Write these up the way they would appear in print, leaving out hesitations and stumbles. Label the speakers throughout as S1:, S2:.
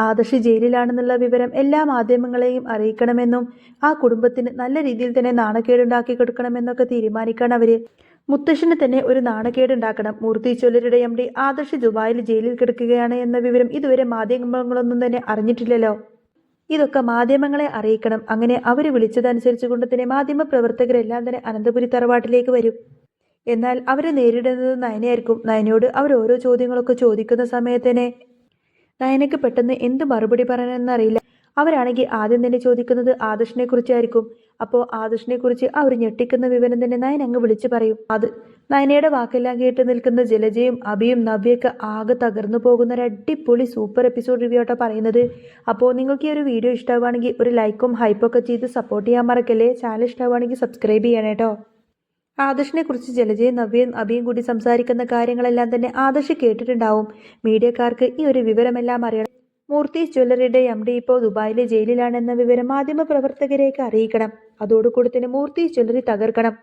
S1: ആദർശ് ജയിലിലാണെന്നുള്ള വിവരം എല്ലാ മാധ്യമങ്ങളെയും അറിയിക്കണമെന്നും ആ കുടുംബത്തിന് നല്ല രീതിയിൽ തന്നെ നാണക്കേടുണ്ടാക്കി കൊടുക്കണമെന്നൊക്കെ തീരുമാനിക്കാൻ അവര്. മുത്തശ്ശന് തന്നെ ഒരു നാണക്കേടുണ്ടാക്കണം. മൂർത്തി ജ്വല്ലറിയുടെ MD ആദർശ് ദുബായിൽ ജയിലിൽ കിടക്കുകയാണ് എന്ന വിവരം ഇതുവരെ മാധ്യമങ്ങളൊന്നും തന്നെ അറിഞ്ഞിട്ടില്ലല്ലോ. ഇതൊക്കെ മാധ്യമങ്ങളെ അറിയിക്കണം. അങ്ങനെ അവര് വിളിച്ചതനുസരിച്ച് കൊണ്ട് തന്നെ മാധ്യമ പ്രവർത്തകരെല്ലാം തന്നെ അനന്തപുരി തറവാട്ടിലേക്ക് വരും. എന്നാൽ അവരെ നേരിടുന്നത് നയനയായിരിക്കും. നയനയോട് അവർ ഓരോ ചോദ്യങ്ങളൊക്കെ ചോദിക്കുന്ന സമയത്തന്നെ നയനയ്ക്ക് പെട്ടെന്ന് എന്ത് മറുപടി പറയാനെന്നറിയില്ല. അവരാണെങ്കിൽ ആദ്യം തന്നെ ചോദിക്കുന്നത് ആദർശിനെ കുറിച്ചായിരിക്കും. അപ്പോൾ ആദർശിനെ കുറിച്ച് അവർ ഞെട്ടിക്കുന്ന വിവരം തന്നെ നയൻ അങ്ങ് വിളിച്ചു പറയും. അത് നയനയുടെ വാക്കെല്ലാം കേട്ട് നിൽക്കുന്ന ജലജയും അഭിയും നവ്യൊക്കെ ആകെ തകർന്നു പോകുന്ന ഒരു അടിപൊളി സൂപ്പർ എപ്പിസോഡ് റിവ്യൂ ആയിട്ടാണ് പറയുന്നത്. അപ്പോൾ നിങ്ങൾക്ക് ഈ ഒരു വീഡിയോ ഇഷ്ടമാവുകയാണെങ്കിൽ ഒരു ലൈക്കും ഹൈപ്പൊക്കെ ചെയ്ത് സപ്പോർട്ട് ചെയ്യാൻ മറക്കല്ലേ. ചാനൽ ഇഷ്ടമാവുകയാണെങ്കിൽ സബ്സ്ക്രൈബ് ചെയ്യണം കേട്ടോ. ആദർശിനെ കുറിച്ച് ജലജയും നവ്യയും അഭിയും കൂടി സംസാരിക്കുന്ന കാര്യങ്ങളെല്ലാം തന്നെ ആദർശ് കേട്ടിട്ടുണ്ടാവും. മീഡിയക്കാർക്ക് ഈ ഒരു വിവരമെല്ലാം അറിയണം. മൂർത്തി ജ്വല്ലറിയുടെ MD ഇപ്പോൾ ദുബായിലെ ജയിലിലാണെന്ന വിവരം മാധ്യമ പ്രവർത്തകരെയൊക്കെ അറിയിക്കണം. അതോടുകൂടി തന്നെ മൂർത്തി ജ്വല്ലറി തകർക്കണം.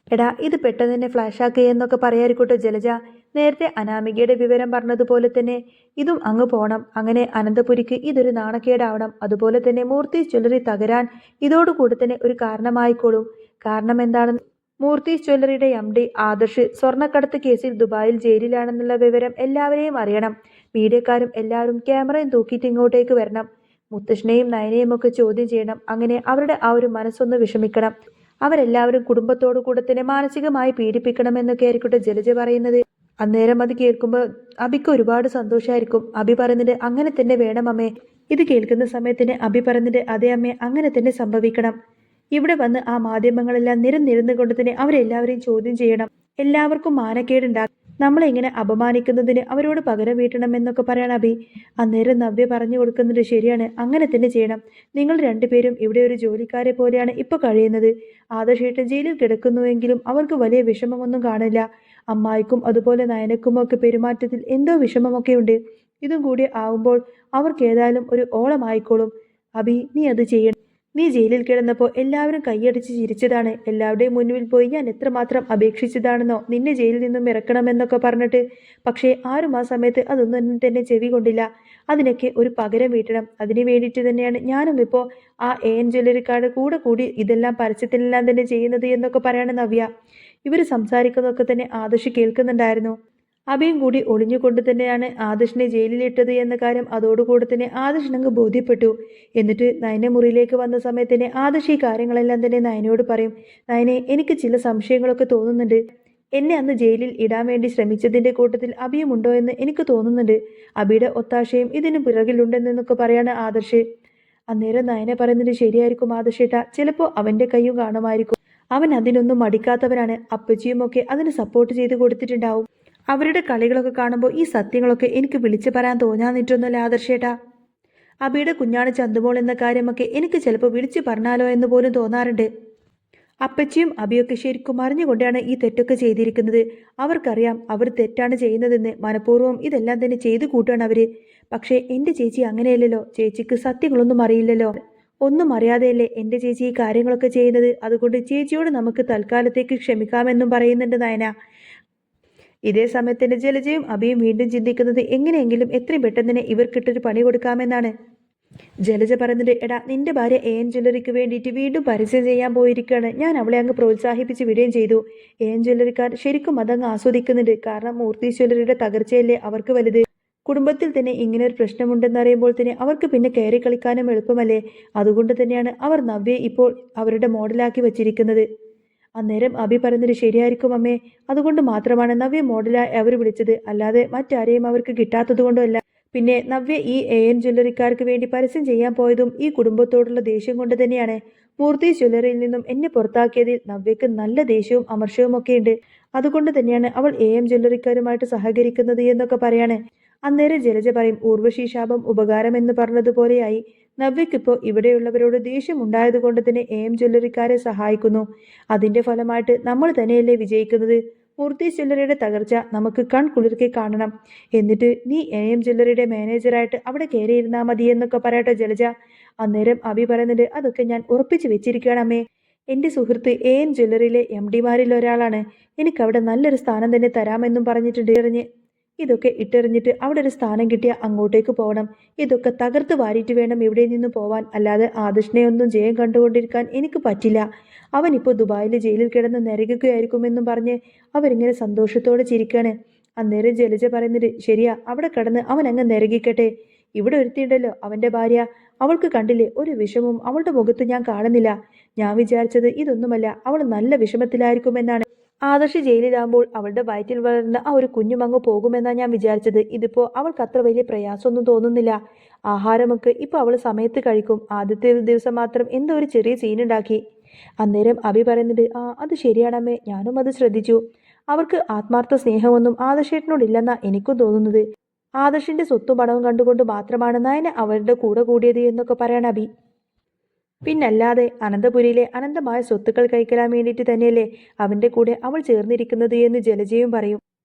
S1: എടാ ഇത് പെട്ടെന്ന് തന്നെ ഫ്ലാഷാക്കുക എന്നൊക്കെ പറയാതിരിക്കട്ടെ ജലജ. നേരത്തെ അനാമികയുടെ വിവരം പറഞ്ഞതുപോലെ തന്നെ ഇതും അങ്ങ് പോണം. അങ്ങനെ അനന്തപുരിക്ക് ഇതൊരു നാണക്കേടാവണം. അതുപോലെ തന്നെ മൂർത്തി ജ്വല്ലറി തകരാൻ ഇതോടുകൂടി തന്നെ ഒരു കാരണമായിക്കോളും. കാരണം എന്താണെന്ന് മൂർത്തി ജ്വല്ലറിയുടെ MD ആദർശ് സ്വർണ്ണക്കടത്ത് കേസിൽ ദുബായിൽ ജയിലിലാണെന്നുള്ള വിവരം എല്ലാവരെയും അറിയണം. മീഡിയക്കാരും എല്ലാവരും ക്യാമറയും തൂക്കിയിട്ട് ഇങ്ങോട്ടേക്ക് വരണം. മുത്തശ്ശനെയും നയനെയും ഒക്കെ ചോദ്യം ചെയ്യണം. അങ്ങനെ അവരുടെ ആ ഒരു മനസ്സൊന്ന് വിഷമിക്കണം. അവരെല്ലാവരും കുടുംബത്തോടു കൂടെ തന്നെ മാനസികമായി പീഡിപ്പിക്കണമെന്നൊക്കെ ആയിരിക്കട്ടെ ജലജ പറയുന്നത്. അന്നേരം അത് കേൾക്കുമ്പോൾ അബിക്ക് ഒരുപാട് സന്തോഷമായിരിക്കും. അബി പറയുന്നത് അങ്ങനെ തന്നെ വേണം അമ്മേ. ഇത് കേൾക്കുന്ന സമയത്തിന് അബി പറയുന്നത് അതെ അമ്മേ, അങ്ങനെ തന്നെ സംഭവിക്കണം. ഇവിടെ വന്ന് ആ മാധ്യമങ്ങളെല്ലാം നിരന്നിരുന്നു കൊണ്ട് തന്നെ അവരെല്ലാവരെയും ചോദ്യം ചെയ്യണം. എല്ലാവർക്കും മാനക്കേടുണ്ടാകും. നമ്മളെങ്ങനെ അപമാനിക്കുന്നതിന് അവരോട് പകരം വീട്ടണമെന്നൊക്കെ പറയണം അബി. അന്നേരം നവ്യ പറഞ്ഞു കൊടുക്കുന്നത് ശരിയാണ്, അങ്ങനെ തന്നെ ചെയ്യണം. നിങ്ങൾ രണ്ടുപേരും ഇവിടെ ഒരു ജോലിക്കാരെ പോലെയാണ് ഇപ്പോൾ കഴിയുന്നത്. ആദർശേട്ടൻ ജയിലിൽ കിടക്കുന്നുവെങ്കിലും അവർക്ക് വലിയ വിഷമമൊന്നും കാണില്ല. അമ്മായിക്കും അതുപോലെ നയനക്കുമൊക്കെ പെരുമാറ്റത്തിൽ എന്തോ വിഷമമൊക്കെ ഉണ്ട്. ഇതും കൂടി ആവുമ്പോൾ അവർക്ക് ഏതായാലും ഒരു ഓളമായിക്കോളും. അബി നീ അത് ചെയ്യണം. നീ ജയിലിൽ കിടന്നപ്പോൾ എല്ലാവരും കൈയടിച്ച് ചിരിച്ചതാണ്. എല്ലാവരുടെയും മുന്നിൽ പോയി ഞാൻ എത്രമാത്രം അപേക്ഷിച്ചതാണെന്നോ നിന്നെ ജയിലിൽ നിന്നും ഇറക്കണമെന്നൊക്കെ പറഞ്ഞിട്ട്. പക്ഷേ ആരും ആ സമയത്ത് അതൊന്നും തന്നെ ചെവി കൊണ്ടില്ല. അതിനൊക്കെ ഒരു പകരം വീട്ടണം. അതിനു വേണ്ടിയിട്ട് തന്നെയാണ് ഞാനും ഇപ്പോൾ ആ AN ജ്വല്ലറിക്കാരുടെ കൂടെ കൂടി ഇതെല്ലാം പരസ്യത്തിലെല്ലാം തന്നെ ചെയ്യുന്നത് എന്നൊക്കെ പറയാണ് നവ്യ. ഇവർ സംസാരിക്കുന്നതൊക്കെ തന്നെ ആദർശ് കേൾക്കുന്നുണ്ടായിരുന്നു. അഭിയും കൂടി ഒളിഞ്ഞുകൊണ്ട് തന്നെയാണ് ആദർശിനെ ജയിലിലിട്ടത് എന്ന കാര്യം അതോടുകൂടി തന്നെ ആദർശിനങ്ങ് ബോധ്യപ്പെട്ടു. എന്നിട്ട് നയന മുറിയിലേക്ക് വന്ന സമയത്തന്നെ ആദർശ് ഈ കാര്യങ്ങളെല്ലാം തന്നെ നയനയോട് പറയും. നയനെ, എനിക്ക് ചില സംശയങ്ങളൊക്കെ തോന്നുന്നുണ്ട്. എന്നെ അന്ന് ജയിലിൽ ഇടാൻ വേണ്ടി ശ്രമിച്ചതിൻ്റെ കൂട്ടത്തിൽ അഭിയും ഉണ്ടോ എന്ന് എനിക്ക് തോന്നുന്നുണ്ട്. അഭിയുടെ ഒത്താശയും ഇതിന് പിറകിലുണ്ടെന്നൊക്കെ പറയാണ് ആദർശ്. അന്നേരം നയന പറയുന്നത് ശരിയായിരിക്കും ആദർശേട്ടാ, ചിലപ്പോൾ അവൻ്റെ കയ്യും കാണുമായിരിക്കും. അവൻ അതിനൊന്നും മടിക്കാത്തവനാണ്. അപ്പച്ചിയുമൊക്കെ അതിന് സപ്പോർട്ട് ചെയ്ത് കൊടുത്തിട്ടുണ്ടാവും. അവരുടെ കളികളൊക്കെ കാണുമ്പോൾ ഈ സത്യങ്ങളൊക്കെ എനിക്ക് വിളിച്ചു പറയാൻ തോന്നാന്നിട്ടൊന്നുമല്ല ആദർശേട്ടാ. അബിയുടെ കുഞ്ഞാണ് ചന്തുമോൾ എന്ന കാര്യമൊക്കെ എനിക്ക് ചിലപ്പോൾ വിളിച്ചു പറഞ്ഞാലോ എന്ന് പോലും തോന്നാറുണ്ട്. അപ്പച്ചിയും അബിയൊക്കെ ശരിക്കും അറിഞ്ഞുകൊണ്ടാണ് ഈ തെറ്റൊക്കെ ചെയ്തിരിക്കുന്നത്. അവർക്കറിയാം അവർ തെറ്റാണ് ചെയ്യുന്നതെന്ന്. മനഃപൂർവ്വം ഇതെല്ലാം തന്നെ ചെയ്തു കൂട്ടാണ് അവര്. പക്ഷേ എൻ്റെ ചേച്ചി അങ്ങനെയല്ലല്ലോ. ചേച്ചിക്ക് സത്യങ്ങളൊന്നും അറിയില്ലല്ലോ. ഒന്നും അറിയാതെയല്ലേ എൻ്റെ ചേച്ചി ഈ കാര്യങ്ങളൊക്കെ ചെയ്യുന്നത്. അതുകൊണ്ട് ചേച്ചിയോട് നമുക്ക് തൽക്കാലത്തേക്ക് ക്ഷമിക്കാമെന്നും പറയുന്നുണ്ട് നയന. ഇതേ സമയത്തിന്റെ ജലജയും അഭിയും വീണ്ടും ചിന്തിക്കുന്നത് എങ്ങനെയെങ്കിലും എത്രയും പെട്ടെന്ന് തന്നെ ഇവർക്കിട്ടൊരു പണി കൊടുക്കാമെന്നാണ്. ജലജ പറയുന്നത്, എടാ നിന്റെ ഭാര്യ AN ജ്വല്ലറിക്ക് വേണ്ടിയിട്ട് വീണ്ടും പരസ്യം ചെയ്യാൻ പോയിരിക്കുകയാണ്. ഞാൻ അവളെ അങ്ങ് പ്രോത്സാഹിപ്പിച്ച് വിടുകയും ചെയ്തു. AN ജ്വല്ലറിക്കാർ ശരിക്കും അതങ്ങ് ആസ്വദിക്കുന്നുണ്ട്. കാരണം മൂർത്തി ജ്വല്ലറിയുടെ തകർച്ചയല്ലേ അവർക്ക് വലുത്. കുടുംബത്തിൽ തന്നെ ഇങ്ങനെ ഒരു പ്രശ്നമുണ്ടെന്ന് അറിയുമ്പോൾ തന്നെ അവർക്ക് പിന്നെ കയറി കളിക്കാനും എളുപ്പമല്ലേ. അതുകൊണ്ട് തന്നെയാണ് അവർ നവ്യെ ഇപ്പോൾ അവരുടെ മോഡലാക്കി വച്ചിരിക്കുന്നത്. അന്നേരം അഭി പറയുന്നത് ശരിയായിരിക്കും അമ്മേ. അതുകൊണ്ട് മാത്രമാണ് നവ്യ മോഡലായി അവർ വിളിച്ചത്, അല്ലാതെ മറ്റാരെയും അവർക്ക് കിട്ടാത്തത് കൊണ്ടല്ല. പിന്നെ നവ്യ ഈ AN ജ്വല്ലറിക്കാർക്ക് വേണ്ടി പരസ്യം ചെയ്യാൻ പോയതും ഈ കുടുംബത്തോടുള്ള ദേഷ്യം കൊണ്ട് തന്നെയാണ്. മൂർത്തി ജ്വല്ലറിയിൽ നിന്നും എന്നെ പുറത്താക്കിയതിൽ നവ്യക്ക് നല്ല ദേഷ്യവും അമർഷവും ഒക്കെ ഉണ്ട്. അതുകൊണ്ട് തന്നെയാണ് അവൾ AM ജ്വല്ലറിക്കാരുമായിട്ട് സഹകരിക്കുന്നത് എന്നൊക്കെ പറയാണ്. അന്നേരം ജലജ പറയും, ഊർവശി ശാപം ഉപകാരം എന്ന് പറഞ്ഞതുപോലെയായി. നവ്യക്കിപ്പോൾ ഇവിടെയുള്ളവരോട് ദേഷ്യം ഉണ്ടായതുകൊണ്ട് തന്നെ AM ജ്വല്ലറിക്കാരെ സഹായിക്കുന്നു. അതിന്റെ ഫലമായിട്ട് നമ്മൾ തന്നെയല്ലേ വിജയിക്കുന്നത്. മൂർത്തി ജ്വല്ലറിയുടെ തകർച്ച നമുക്ക് കൺകുളിർക്കെ കാണണം. എന്നിട്ട് നീ AM ജ്വല്ലറിയുടെ മാനേജറായിട്ട് അവിടെ കയറിയിരുന്നാൽ മതി എന്നൊക്കെ പറയട്ടെ ജലജ. അന്നേരം അഭി പറയുന്നുണ്ട്, അതൊക്കെ ഞാൻ ഉറപ്പിച്ചു വെച്ചിരിക്കുകയാണ് അമ്മേ. എൻ്റെ സുഹൃത്ത് AN ജ്വല്ലറിയിലെ MD മാരിൽ ഒരാളാണ്. എനിക്കവിടെ നല്ലൊരു സ്ഥാനം തന്നെ തരാമെന്നും പറഞ്ഞിട്ടുണ്ട്. ഇതൊക്കെ ഇട്ടെറിഞ്ഞിട്ട് അവിടെ ഒരു സ്ഥാനം കിട്ടിയാൽ അങ്ങോട്ടേക്ക് പോകണം. ഇതൊക്കെ തകർത്ത് വാരിയിട്ട് വേണം ഇവിടെ നിന്ന് പോവാൻ. അല്ലാതെ ആദർശിനെ ഒന്നും ജയം കണ്ടുകൊണ്ടിരിക്കാൻ എനിക്ക് പറ്റില്ല. അവനിപ്പോൾ ദുബായിലെ ജയിലിൽ കിടന്ന് നരകിക്കുകയായിരിക്കുമെന്നും പറഞ്ഞ് അവരിങ്ങനെ സന്തോഷത്തോടെ ചിരിക്കാണ്. അന്നേരം ജലജ പറയുന്നത്, ശരിയാ, അവിടെ കിടന്ന് അവൻ അങ്ങ് നരകിക്കട്ടെ. ഇവിടെ ഒരുത്തിയുണ്ടല്ലോ അവന്റെ ഭാര്യ, അവൾക്ക് കണ്ടില്ലേ ഒരു വിഷമവും അവളുടെ മുഖത്ത് ഞാൻ കാണുന്നില്ല. ഞാൻ വിചാരിച്ചത് ഇതൊന്നുമല്ല, അവൾ നല്ല വിഷമത്തിലായിരിക്കുമെന്നാണ്. ആദർശ് ജയിലിലാകുമ്പോൾ അവളുടെ വയറ്റിൽ വളർന്ന ആ ഒരു കുഞ്ഞുമങ്ങ് പോകുമെന്നാണ് ഞാൻ വിചാരിച്ചത്. ഇതിപ്പോ അവൾക്ക് അത്ര വലിയ പ്രയാസമൊന്നും തോന്നുന്നില്ല. ആഹാരമൊക്കെ ഇപ്പൊ അവൾ സമയത്ത് കഴിക്കും. ആദ്യത്തെ ദിവസം മാത്രം എന്തോ ഒരു ചെറിയ സീനുണ്ടാക്കി. അന്നേരം അഭി പറയുന്നത്, അത് ശരിയാണമ്മേ, ഞാനും അത് ശ്രദ്ധിച്ചു. അവർക്ക് ആത്മാർത്ഥ സ്നേഹമൊന്നും ആദർശേട്ടനോടില്ലെന്നാ എനിക്കും തോന്നുന്നത്. ആദർശിന്റെ സ്വത്തും പണവും കണ്ടുകൊണ്ട് മാത്രമാണ് നയന അവരുടെ കൂടെ കൂടിയത് എന്നൊക്കെ പറയണ അഭി. പിന്നല്ലാതെ അനന്തപുരിയിലെ അനന്തമായ സ്വത്തുക്കൾ കഴിക്കാൻ വേണ്ടിയിട്ട് തന്നെയല്ലേ അവന്റെ കൂടെ അവൾ ചേർന്നിരിക്കുന്നത് എന്ന് ജലജയും പറയും.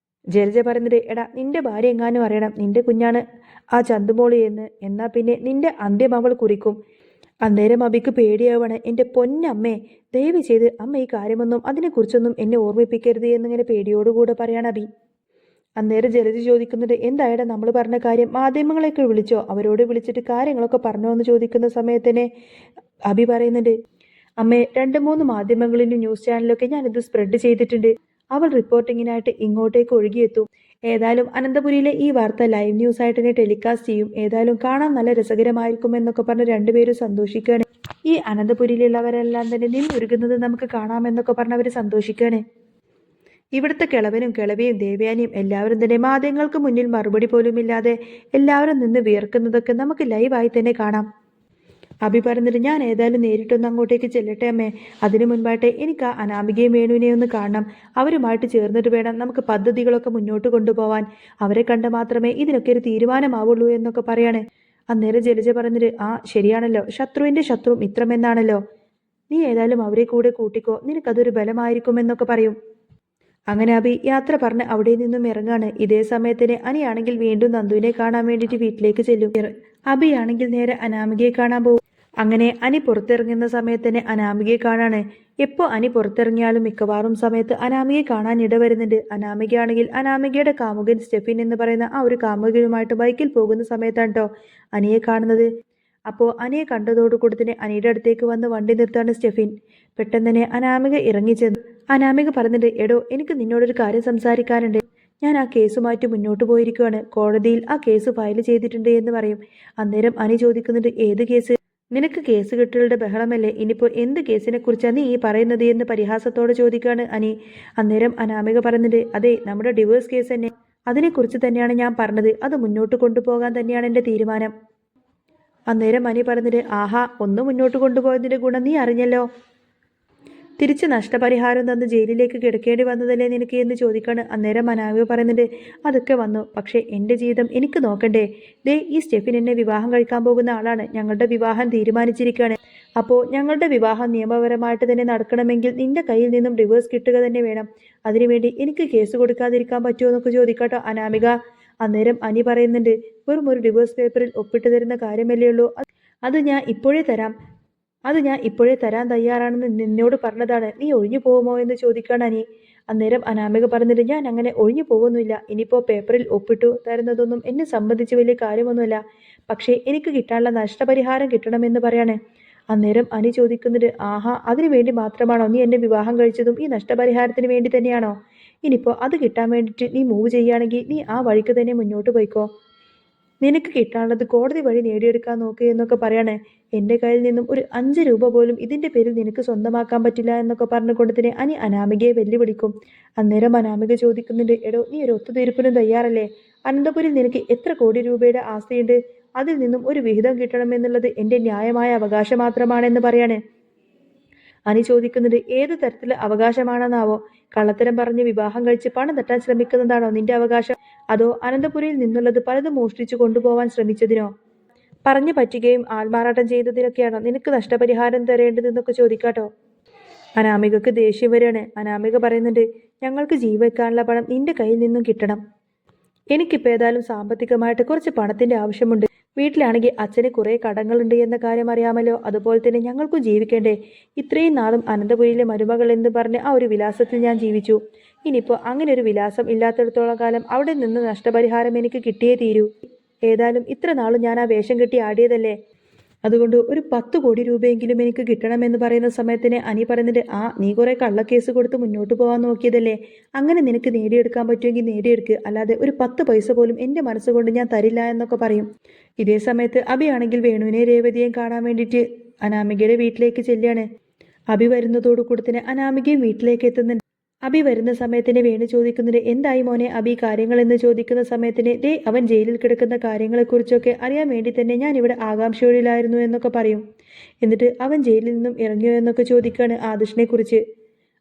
S1: ജലജ പറയുന്നത്, എടാ നിന്റെ ഭാര്യ എങ്ങാനും അറിയണം നിന്റെ കുഞ്ഞാണ് ആ ചന്തുമോളി എന്ന്, എന്നാ പിന്നെ നിന്റെ അന്ത്യം അവൾ കുറിക്കും. അന്നേരം അബിക്ക് പേടിയാവാണ്. എൻ്റെ പൊന്നമ്മേ, ദയവ് ചെയ്ത് അമ്മ ഈ കാര്യമൊന്നും അതിനെക്കുറിച്ചൊന്നും എന്നെ ഓർമ്മിപ്പിക്കരുത് എന്നിങ്ങനെ പേടിയോടുകൂടെ പറയാണ് അബി. അന്നേരം ജലജ ചോദിക്കുന്നുണ്ട്, എന്തായാലും നമ്മൾ പറഞ്ഞ കാര്യം മാധ്യമങ്ങളെയൊക്കെ വിളിച്ചോ, അവരോട് വിളിച്ചിട്ട് കാര്യങ്ങളൊക്കെ പറഞ്ഞോ എന്ന് ചോദിക്കുന്ന സമയത്തന്നെ അബി പറയുന്നുണ്ട്, അമ്മേ 2-3 മാധ്യമങ്ങളിലും ന്യൂസ് ചാനലിലൊക്കെ ഞാനിത് സ്പ്രെഡ് ചെയ്തിട്ടുണ്ട്. അവൾ റിപ്പോർട്ടിങ്ങിനായിട്ട് ഇങ്ങോട്ടേക്ക് ഒഴുകിയെത്തും. ഏതായാലും അനന്തപുരിയിലെ ഈ വാർത്ത ലൈവ് ന്യൂസ് ആയിട്ട് തന്നെ ടെലികാസ്റ്റ് ചെയ്യും. ഏതായാലും കാണാൻ നല്ല രസകരമായിരിക്കും എന്നൊക്കെ പറഞ്ഞ് രണ്ടുപേരും സന്തോഷിക്കുകയാണ്. ഈ അനന്തപുരിയിലുള്ളവരെല്ലാം തന്നെ നിന്നൊരുങ്ങുന്നത് നമുക്ക് കാണാമെന്നൊക്കെ പറഞ്ഞ് അവർ സന്തോഷിക്കുകയാണ്. ഇവിടുത്തെ കിളവനും കിളവിയും ദേവയാനിയും എല്ലാവരും തന്നെ മാധ്യമങ്ങൾക്ക് മുന്നിൽ മറുപടി പോലും ഇല്ലാതെ എല്ലാവരും നിന്ന് വിയർക്കുന്നതൊക്കെ നമുക്ക് ലൈവായി തന്നെ കാണാം. അഭി പറഞ്ഞിട്ട്, ഞാൻ ഏതായാലും നേരിട്ടൊന്ന് അങ്ങോട്ടേക്ക് ചെല്ലട്ടെ അമ്മേ. അതിനു മുൻപായിട്ട് എനിക്ക് ആ അനാമികയും വേണുവിനെ ഒന്ന് കാണണം. അവരുമായിട്ട് ചേർന്നിട്ട് വേണം നമുക്ക് പദ്ധതികളൊക്കെ മുന്നോട്ട് കൊണ്ടുപോവാൻ. അവരെ കണ്ട മാത്രമേ ഇതിനൊക്കെ ഒരു തീരുമാനമാവുള്ളൂ എന്നൊക്കെ പറയാണ്. അന്നേരം ജലജ പറഞ്ഞിട്ട്, ശരിയാണല്ലോ, ശത്രുവിന്റെ ശത്രു മിത്രമെന്നാണല്ലോ. നീ ഏതായാലും അവരെ കൂടെ കൂട്ടിക്കോ, നിനക്കതൊരു ബലമായിരിക്കുമെന്നൊക്കെ പറയും. അങ്ങനെ അഭി യാത്ര പറഞ്ഞ് അവിടെ നിന്നും ഇറങ്ങാണ്. ഇതേ സമയത്തിന് അനിയാണെങ്കിൽ വീണ്ടും നന്ദുവിനെ കാണാൻ വേണ്ടിയിട്ട് വീട്ടിലേക്ക് ചെല്ലും. അഭിയാണെങ്കിൽ നേരെ അനാമികയെ കാണാൻ പോകും. അങ്ങനെ അനി പുറത്തിറങ്ങുന്ന സമയത്ത് തന്നെ അനാമികയെ കാണാണ്. എപ്പോൾ അനി പുറത്തിറങ്ങിയാലും മിക്കവാറും സമയത്ത് അനാമികയെ കാണാൻ ഇടവരുന്നുണ്ട്. അനാമികയാണെങ്കിൽ അനാമികയുടെ കാമുകൻ സ്റ്റെഫിൻ എന്ന് പറയുന്ന ആ ഒരു കാമുകനുമായിട്ട് ബൈക്കിൽ പോകുന്ന സമയത്താണ് കേട്ടോ അനിയെ കാണുന്നത്. അപ്പോൾ അനിയെ കണ്ടതോടുകൂടി തന്നെ അനിയുടെ അടുത്തേക്ക് വന്ന് വണ്ടി നിർത്താണ് സ്റ്റെഫിൻ. പെട്ടെന്ന് തന്നെ അനാമിക ഇറങ്ങിച്ചെന്നു. അനാമിക പറഞ്ഞിട്ട്, എടോ എനിക്ക് നിന്നോടൊരു കാര്യം സംസാരിക്കാനുണ്ട്. ഞാൻ ആ കേസുമായിട്ട് മുന്നോട്ട് പോയിരിക്കുകയാണ്. കോടതിയിൽ ആ കേസ് ഫയൽ ചെയ്തിട്ടുണ്ട് എന്ന് പറയും. അന്നേരം അനി ചോദിക്കുന്നുണ്ട്, ഏത് കേസ്? നിനക്ക് കേസ് കെട്ടുകളുടെ ബഹളമല്ലേ, ഇനിയിപ്പോൾ എന്ത് കേസിനെ കുറിച്ചാണ് നീ ഈ പറയുന്നത് എന്ന് പരിഹാസത്തോടെ ചോദിക്കുകയാണ് അനി. അന്നേരം അനാമിക പറയുന്നുണ്ട്, അതെ, നമ്മുടെ ഡിവോഴ്സ് കേസ് തന്നെ. അതിനെക്കുറിച്ച് തന്നെയാണ് ഞാൻ പറഞ്ഞത്. അത് മുന്നോട്ട് കൊണ്ടുപോകാൻ തന്നെയാണ് എൻ്റെ തീരുമാനം. അന്നേരം അനി പറഞ്ഞിട്ട്, ഒന്ന് മുന്നോട്ട് കൊണ്ടുപോയതിൻ്റെ ഗുണം നീ അറിഞ്ഞല്ലോ. തിരിച്ച് നഷ്ടപരിഹാരം തന്ന് ജയിലിലേക്ക് കിടക്കേണ്ടി വന്നതല്ലേ നിനക്ക് എന്ന് ചോദിക്കാണ്. അന്നേരം അനാമിക പറയുന്നുണ്ട്, അതൊക്കെ വന്നു, പക്ഷേ എൻ്റെ ജീവിതം എനിക്ക് നോക്കണ്ടേ. ദേ ഈ സ്റ്റെഫിൻ എന്നെ വിവാഹം കഴിക്കാൻ പോകുന്ന ആളാണ്. ഞങ്ങളുടെ വിവാഹം തീരുമാനിച്ചിരിക്കുകയാണ്. അപ്പോൾ ഞങ്ങളുടെ വിവാഹം നിയമപരമായിട്ട് തന്നെ നടക്കണമെങ്കിൽ നിന്റെ കയ്യിൽ നിന്നും ഡിവോഴ്സ് കിട്ടുക തന്നെ വേണം. അതിനുവേണ്ടി എനിക്ക് കേസ് കൊടുക്കാതിരിക്കാൻ പറ്റുമോ എന്നൊക്കെ ചോദിക്കാട്ടോ അനാമിക. അന്നേരം അനി പറയുന്നുണ്ട്, വെറും ഒരു ഡിവോഴ്സ് പേപ്പറിൽ ഒപ്പിട്ട് തരുന്ന കാര്യമല്ലേ ഉള്ളൂ, അത് ഞാൻ ഇപ്പോഴേ തരാൻ തയ്യാറാണെന്ന് നിന്നോട് പറഞ്ഞതാണ്. നീ ഒഴിഞ്ഞു പോകുമോ എന്ന് ചോദിക്കാണ് അനി. അന്നേരം അനാമിക പറഞ്ഞിട്ട്, ഞാൻ അങ്ങനെ ഒഴിഞ്ഞു പോകുന്നില്ല. ഇനിയിപ്പോൾ പേപ്പറിൽ ഒപ്പിട്ടു തരുന്നതൊന്നും എന്നെ സംബന്ധിച്ച് വലിയ കാര്യമൊന്നുമില്ല. പക്ഷേ എനിക്ക് കിട്ടാനുള്ള നഷ്ടപരിഹാരം കിട്ടണമെന്ന് പറയാണ്. അന്നേരം അനി ചോദിക്കുന്നത്, അതിനു വേണ്ടി മാത്രമാണോ നീ എന്നെ വിവാഹം കഴിച്ചതും? ഈ നഷ്ടപരിഹാരത്തിന് വേണ്ടി തന്നെയാണോ? ഇനിയിപ്പോൾ അത് കിട്ടാൻ വേണ്ടിയിട്ട് നീ മൂവ് ചെയ്യുകയാണെങ്കിൽ നീ ആ വഴിക്ക് തന്നെ മുന്നോട്ട് പോയിക്കോ. നിനക്ക് കിട്ടാനുള്ളത് കോടതി വഴി നേടിയെടുക്കാൻ നോക്കുക എന്നൊക്കെ പറയാണ്. എൻ്റെ കയ്യിൽ നിന്നും ഒരു 5 രൂപ പോലും ഇതിൻ്റെ പേരിൽ നിനക്ക് സ്വന്തമാക്കാൻ പറ്റില്ല എന്നൊക്കെ പറഞ്ഞുകൊണ്ട് തന്നെ അനി അനാമികയെ വെല്ലുവിളിക്കും. അന്നേരം അനാമിക ചോദിക്കുന്നുണ്ട്, എടോ നീ ഒരു ഒത്തുതീർപ്പിനും തയ്യാറല്ലേ? അനന്തപുരിൽ നിനക്ക് എത്ര കോടി രൂപയുടെ ആസ്തിയുണ്ട്? അതിൽ നിന്നും ഒരു വിഹിതം കിട്ടണമെന്നുള്ളത് എൻ്റെ ന്യായമായ അവകാശം മാത്രമാണെന്ന് പറയാണ്. അനി ചോദിക്കുന്നത്, ഏത് തരത്തിലുള്ള അവകാശമാണെന്നാവോ? കള്ളത്തരം പറഞ്ഞ് വിവാഹം കഴിച്ച് പണം തട്ടാൻ ശ്രമിക്കുന്നതാണോ നിന്റെ അവകാശം? അതോ അനന്തപുരിയിൽ നിന്നുള്ളത് പലതും മോഷ്ടിച്ചു കൊണ്ടുപോവാൻ ശ്രമിച്ചതിനോ, പറഞ്ഞു പറ്റുകയും ആൾമാറാട്ടം ചെയ്തതിനൊക്കെയാണോ നിനക്ക് നഷ്ടപരിഹാരം തരേണ്ടതെന്നൊക്കെ ചോദിക്കാട്ടോ. അനാമികക്ക് ദേഷ്യം വരികയാണ്. അനാമിക പറയുന്നുണ്ട്, ഞങ്ങൾക്ക് ജീവിക്കാനുള്ള പണം നിന്റെ കയ്യിൽ നിന്നും കിട്ടണം. എനിക്കിപ്പോൾ ഏതായാലും സാമ്പത്തികമായിട്ട് കുറച്ച് പണത്തിൻ്റെ ആവശ്യമുണ്ട്. വീട്ടിലാണെങ്കിൽ അച്ഛന് കുറേ കടങ്ങളുണ്ട് എന്ന കാര്യം അറിയാമല്ലോ. അതുപോലെ തന്നെ ഞങ്ങൾക്കും ജീവിക്കേണ്ടേ? ഇത്രയും നാളും അനന്തപുരിയിലെ മരുമകൾ എന്ന് പറഞ്ഞ് ആ ഒരു വിലാസത്തിൽ ഞാൻ ജീവിച്ചു. ഇനിയിപ്പോൾ അങ്ങനെ ഒരു വിലാസം ഇല്ലാത്തിടത്തോളം കാലം അവിടെ നിന്ന് നഷ്ടപരിഹാരം എനിക്ക് കിട്ടിയേ തീരൂ. ഏതായാലും ഇത്ര നാളും ഞാൻ ആ വേഷം കെട്ടി ആടിയതല്ലേ, അതുകൊണ്ട് ഒരു 10 കോടി രൂപയെങ്കിലും എനിക്ക് കിട്ടണമെന്ന് പറയുന്ന സമയത്തിന് അനി പറയുന്നുണ്ട്, ആ നീ കുറെ കള്ളക്കേസ് കൊടുത്ത് മുന്നോട്ട് പോകാൻ നോക്കിയതല്ലേ, അങ്ങനെ നിനക്ക് നേടിയെടുക്കാൻ പറ്റുമെങ്കിൽ നേടിയെടുക്ക്, അല്ലാതെ ഒരു 10 പൈസ പോലും എൻ്റെ മനസ്സുകൊണ്ട് ഞാൻ തരില്ല എന്നൊക്കെ പറയും. ഇതേ സമയത്ത് അഭിയാണെങ്കിൽ വേണുവിനെ രേവതിയെയും കാണാൻ വേണ്ടിയിട്ട് അനാമികയുടെ വീട്ടിലേക്ക് ചെല്ലുകയാണ്. അഭി വരുന്നതോടു കൂടി തന്നെ അനാമികയും വീട്ടിലേക്ക് എത്തുന്നുണ്ട്. അഭി വരുന്ന സമയത്തിന് വേണു ചോദിക്കുന്നത്, എന്തായി മോനെ അഭി കാര്യങ്ങൾ എന്ന് ചോദിക്കുന്ന സമയത്തിന്, ദേ അവൻ ജയിലിൽ കിടക്കുന്ന കാര്യങ്ങളെക്കുറിച്ചൊക്കെ അറിയാൻ വേണ്ടി തന്നെ ഞാൻ ഇവിടെ ആകാംക്ഷയോടിലായിരുന്നു എന്നൊക്കെ പറയും. എന്നിട്ട് അവൻ ജയിലിൽ നിന്നും ഇറങ്ങിയോ എന്നൊക്കെ ചോദിക്കുകയാണ് ആദർശിനെ കുറിച്ച്.